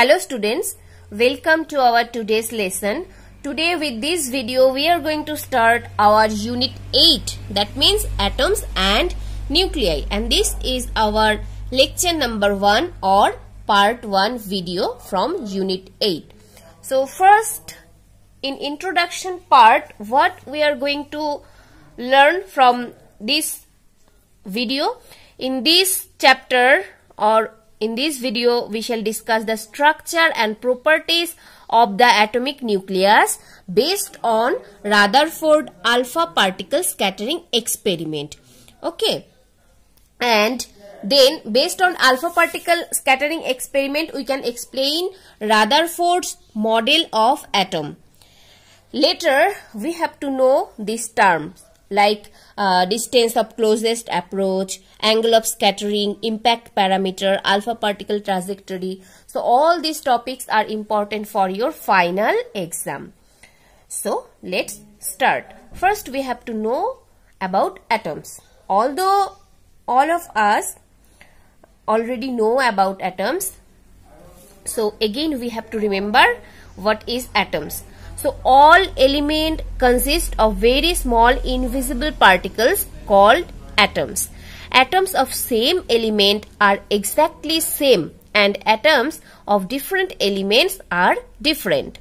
Hello students, welcome to our today's lesson. Today with this video we are going to start our unit 8, that means atoms and nuclei, and this is our lecture number 1 or part 1 video from unit 8. So first, in introduction part, what we are going to learn from this video, in this chapter or in this video we shall discuss the structure and properties of the atomic nucleus based on Rutherford alpha particle scattering experiment. Okay, and then based on alpha particle scattering experiment we can explain Rutherford's model of atom. Later we have to know these terms like distance of closest approach, angle of scattering, impact parameter, alpha particle trajectory. So all these topics are important for your final exam. So let's start. First we have to know about atoms. Although all of us already know about atoms, so again we have to remember what is atoms. So all element consist of very small invisible particles called atoms. Atoms of same element are exactly same and atoms of different elements are different.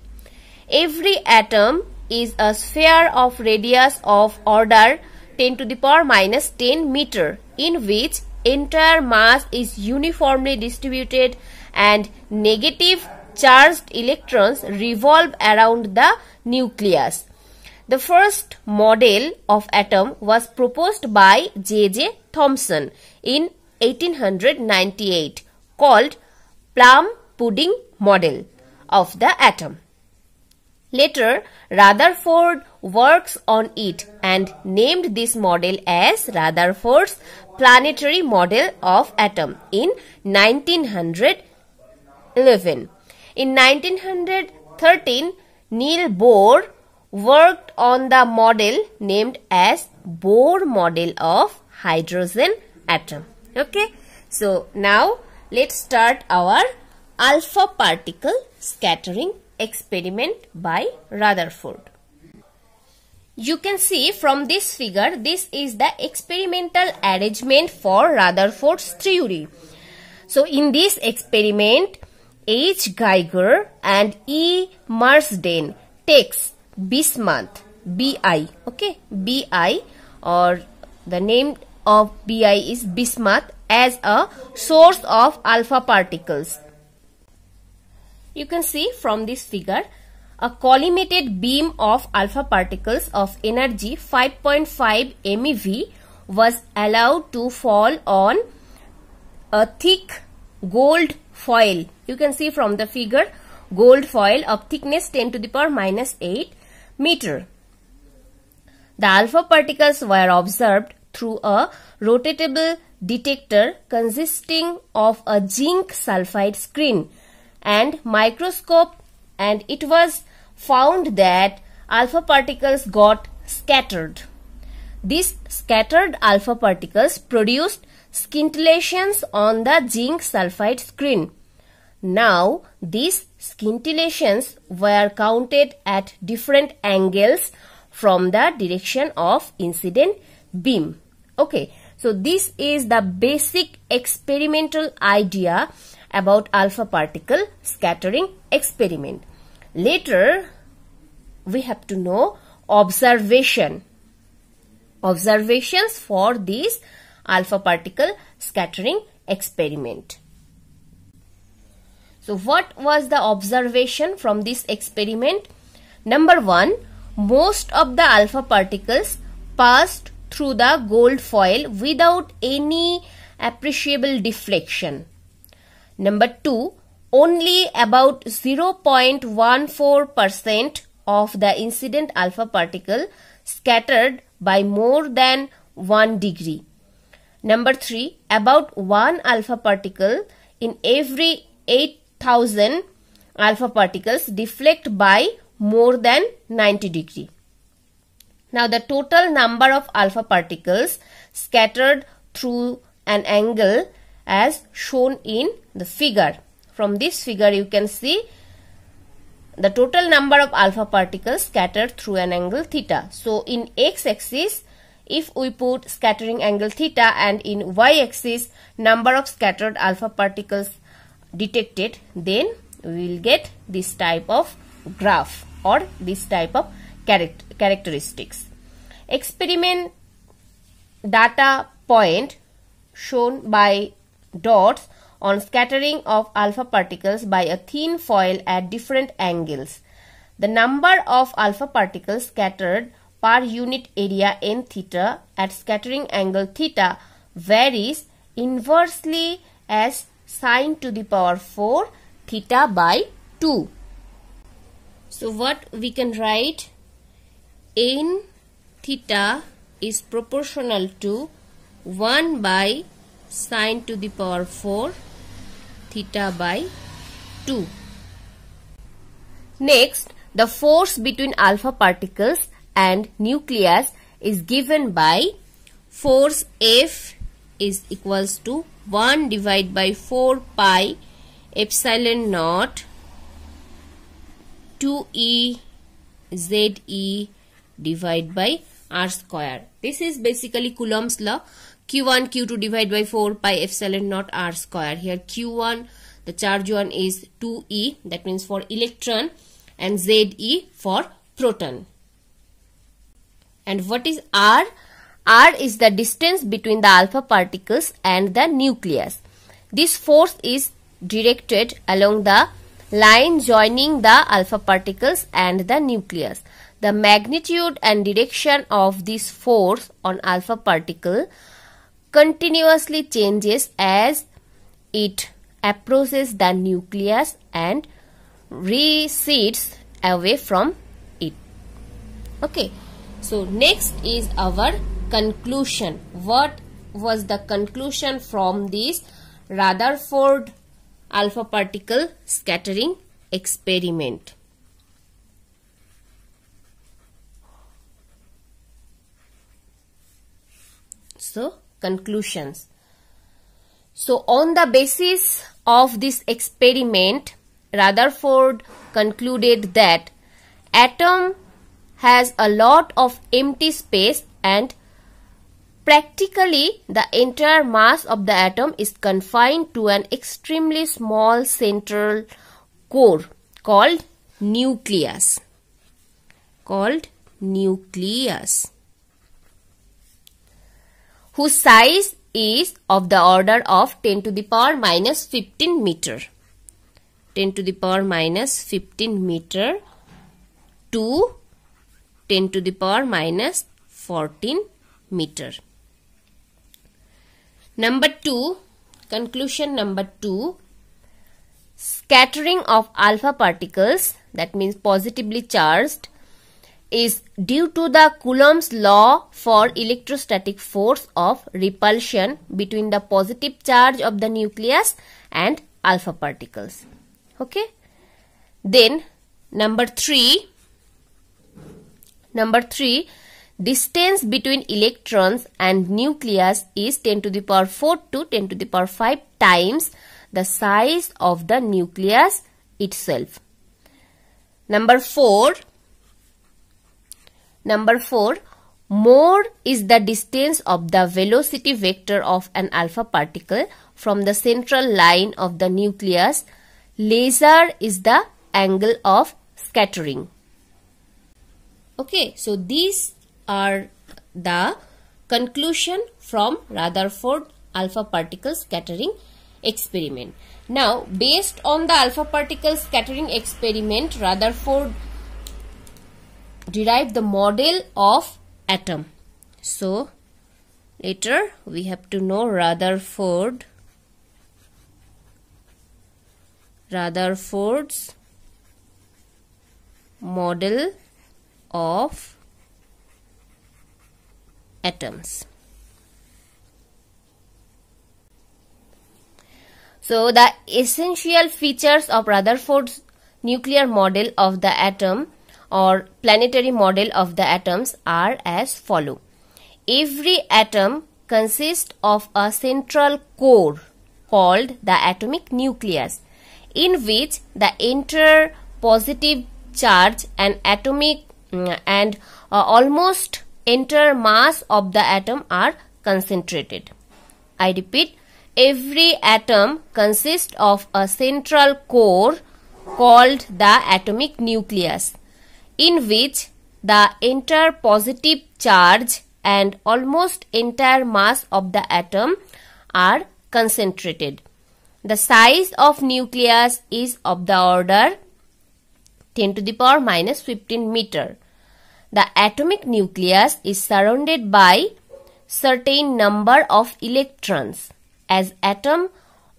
Every atom is a sphere of radius of order 10 to the power minus 10 meter, in which entire mass is uniformly distributed and negative charged electrons revolve around the nucleus. The first model of atom was proposed by J.J. Thomson in 1898, called plum pudding model of the atom. Later, Rutherford works on it and named this model as Rutherford's planetary model of atom in 1911. In 1913, Niels Bohr worked on the model named as Bohr model of hydrogen atom. Okay, so now let's start our alpha particle scattering experiment by Rutherford. You can see from this figure, this is the experimental arrangement for Rutherford's theory. So in this experiment, H. Geiger and E. Marsden takes bismuth, Bi, okay, Bi, or the name of Bi is bismuth, as a source of alpha particles. You can see from this figure, a collimated beam of alpha particles of energy 5.5 MeV was allowed to fall on a thick gold foil. You can see from the figure, gold foil of thickness 10 to the power minus 8 meter. The alpha particles were observed through a rotatable detector consisting of a zinc sulfide screen and microscope, and it was found that alpha particles got scattered. These scattered alpha particles produced scintillations on the zinc sulfide screen. Now, these scintillations were counted at different angles from the direction of incident beam. Okay, so this is the basic experimental idea about alpha particle scattering experiment. Later, we have to know observations for this alpha particle scattering experiment. So what was the observation from this experiment? Number 1, most of the alpha particles passed through the gold foil without any appreciable deflection. Number 2, only about 0.14% of the incident alpha particle scattered by more than 1 degree. Number 3, about 1 alpha particle in every 8,000 alpha particles deflect by more than 90 degree. Now the total number of alpha particles scattered through an angle as shown in the figure from this figure you can see the total number of alpha particles scattered through an angle theta. So in x-axis, if we put scattering angle theta, and in y-axis number of scattered alpha particles detected, then we will get this type of graph or this type of characteristics. Experiment data point shown by dots on scattering of alpha particles by a thin foil at different angles. The number of alpha particles scattered per unit area n theta at scattering angle theta varies inversely as sine to the power 4 theta by 2. So what we can write, n theta is proportional to 1 by sine to the power 4 theta by 2. Next, the force between alpha particles and nucleus is given by force F is equals to 1 divided by 4 pi epsilon naught 2E ZE divided by R square. This is basically Coulomb's law. Q1 Q2 divided by 4 pi epsilon naught R square. Here Q1, the charge one is 2E, that means for electron, and ZE for proton. And what is R? R is the distance between the alpha particles and the nucleus. This force is directed along the line joining the alpha particles and the nucleus. The magnitude and direction of this force on alpha particle continuously changes as it approaches the nucleus and recedes away from it. Okay. So next is our conclusion. What was the conclusion from this Rutherford alpha particle scattering experiment? So conclusions. So on the basis of this experiment, Rutherford concluded that atom has a lot of empty space and practically the entire mass of the atom is confined to an extremely small central core called nucleus. Whose size is of the order of 10 to the power minus 15 meter. 10 to the power minus 15 meter to 10 to the power minus 14 meter. Number 2, conclusion number 2, scattering of alpha particles, that means positively charged, is due to the Coulomb's law for electrostatic force of repulsion between the positive charge of the nucleus and alpha particles. Okay. Then number 3, distance between electrons and nucleus is 10 to the power 4 to 10 to the power 5 times the size of the nucleus itself. Number 4, more is the distance of the velocity vector of an alpha particle from the central line of the nucleus, lesser is the angle of scattering. Okay, so these are the conclusion from Rutherford alpha particle scattering experiment. Now, based on the alpha particle scattering experiment, Rutherford derived the model of atom. So, later we have to know Rutherford's model of atoms. So the essential features of Rutherford's nuclear model of the atom or planetary model of the atoms are as follow. Every atom consists of a central core called the atomic nucleus. in which the entire positive charge and atomic and almost entire mass of the atom are concentrated. I repeat, every atom consists of a central core called the atomic nucleus, in which the entire positive charge and almost entire mass of the atom are concentrated. The size of nucleus is of the order 10 to the power minus 15 meter. The atomic nucleus is surrounded by certain number of electrons. As atom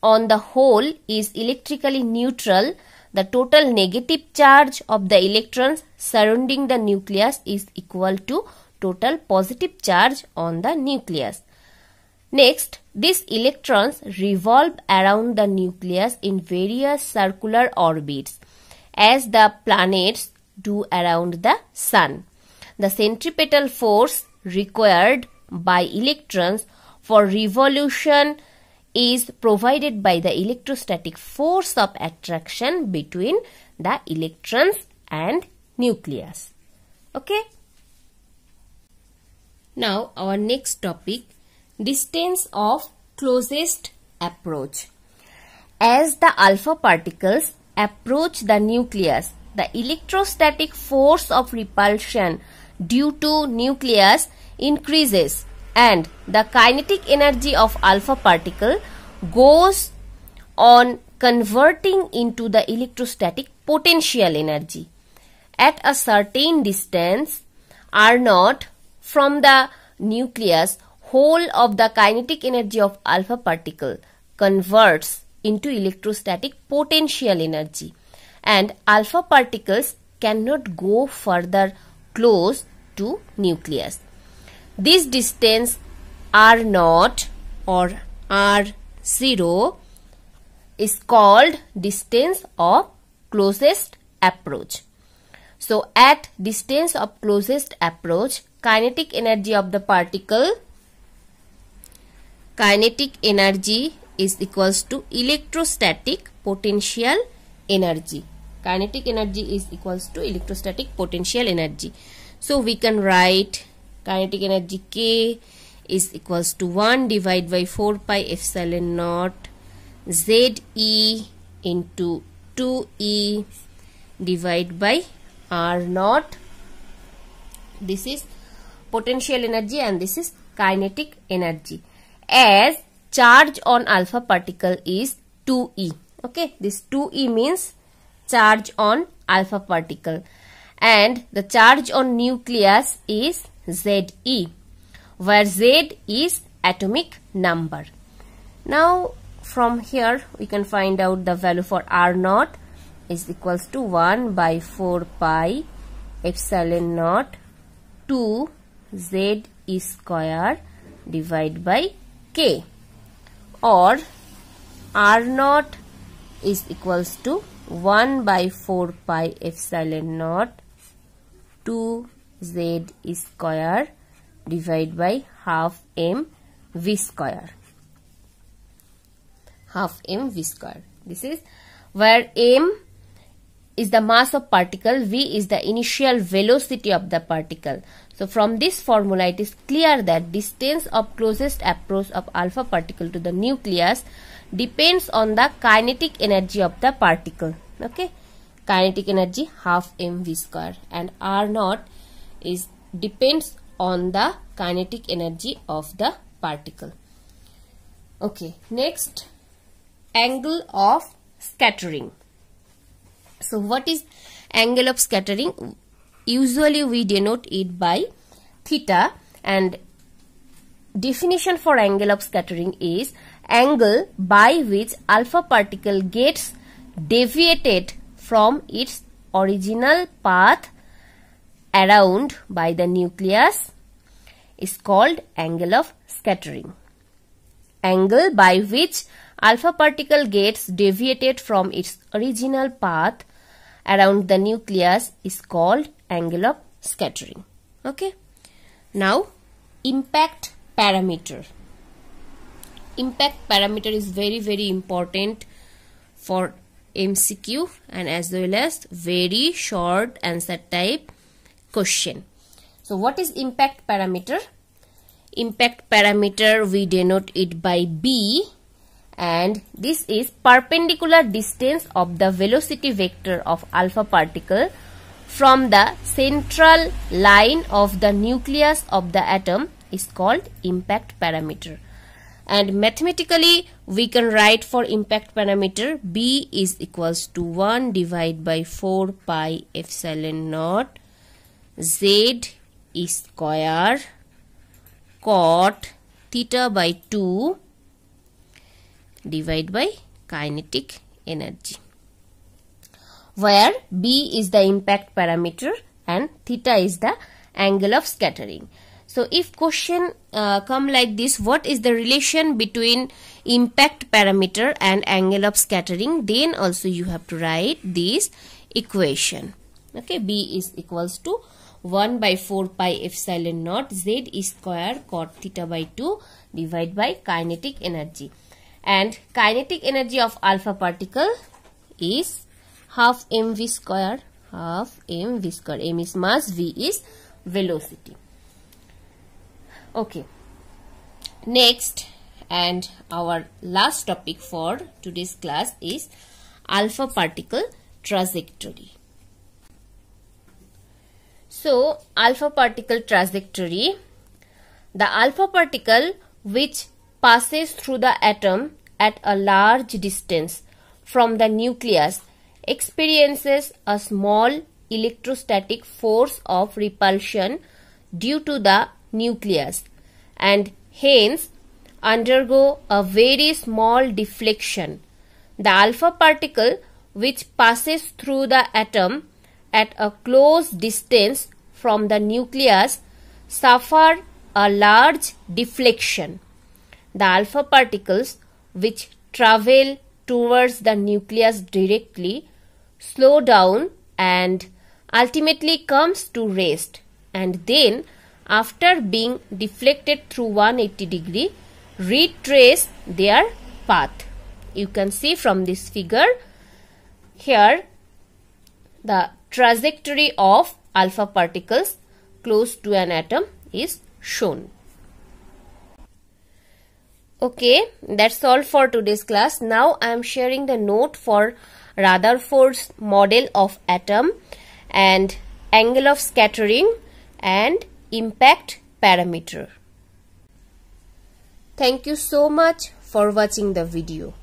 on the whole is electrically neutral, the total negative charge of the electrons surrounding the nucleus is equal to total positive charge on the nucleus. Next, these electrons revolve around the nucleus in various circular orbits, as the planets do around the sun. The centripetal force required by electrons for revolution is provided by the electrostatic force of attraction between the electrons and nucleus. Okay. Now our next topic, distance of closest approach. As the alpha particles approach the nucleus, the electrostatic force of repulsion due to nucleus increases and the kinetic energy of alpha particle goes on converting into the electrostatic potential energy. At a certain distance r0 from the nucleus, whole of the kinetic energy of alpha particle converts into electrostatic potential energy, and alpha particles cannot go further close to nucleus. This distance r0 or r0 is called distance of closest approach. So at distance of closest approach, kinetic energy of the particle, kinetic energy is equals to electrostatic potential energy. Kinetic energy is equals to electrostatic potential energy. So we can write kinetic energy K is equals to 1 divided by 4 pi epsilon naught ZE into 2E divided by R0. This is potential energy and this is kinetic energy. As charge on alpha particle is 2E. Okay, this 2E means charge on alpha particle, and the charge on nucleus is Ze, where Z is atomic number. Now from here we can find out the value for R0 is equals to 1 by 4 pi epsilon naught 2 Z square divided by K, or R0 is equals to 1 by 4 pi epsilon naught 2 Z square divided by half m v square. Half m v square. This is where m is the mass of particle, v is the initial velocity of the particle. So from this formula it is clear that distance of closest approach of alpha particle to the nucleus depends on the kinetic energy of the particle. Okay, kinetic energy half m v square, and R0 is depends on the kinetic energy of the particle. Okay, next, angle of scattering. So what is angle of scattering? Usually we denote it by theta, and definition for angle of scattering is angle by which alpha particle gets deviated from its original path around by the nucleus is called angle of scattering. Angle by which alpha particle gets deviated from its original path around the nucleus is called angle of scattering. Okay. Now, impact parameter. Impact parameter is very important for MCQ and as well as very short answer type question. So what is impact parameter? Impact parameter, we denote it by B, and this is perpendicular distance of the velocity vector of alpha particle from the central line of the nucleus of the atom is called impact parameter. And mathematically we can write for impact parameter B is equals to 1 divided by 4 pi epsilon naught Z square cot theta by 2 divided by kinetic energy, where B is the impact parameter and theta is the angle of scattering. So if question come like this, what is the relation between impact parameter and angle of scattering, then also you have to write this equation. Okay, B is equals to 1 by 4 pi epsilon naught Z square cot theta by 2 divided by kinetic energy. And kinetic energy of alpha particle is half mv square, half mv square. M is mass, V is velocity. Okay, next and our last topic for today's class is alpha particle trajectory. So alpha particle trajectory, the alpha particle which passes through the atom at a large distance from the nucleus experiences a small electrostatic force of repulsion due to the nucleus and hence undergo a very small deflection. The alpha particle which passes through the atom at a close distance from the nucleus suffer a large deflection. The alpha particles which travel towards the nucleus directly slow down and ultimately comes to rest, and then after being deflected through 180 degree retrace their path. You can see from this figure here the trajectory of alpha particles close to an atom is shown. Okay, that's all for today's class. Now I am sharing the note for Rutherford's model of atom and angle of scattering and impact parameter. Thank you so much for watching the video.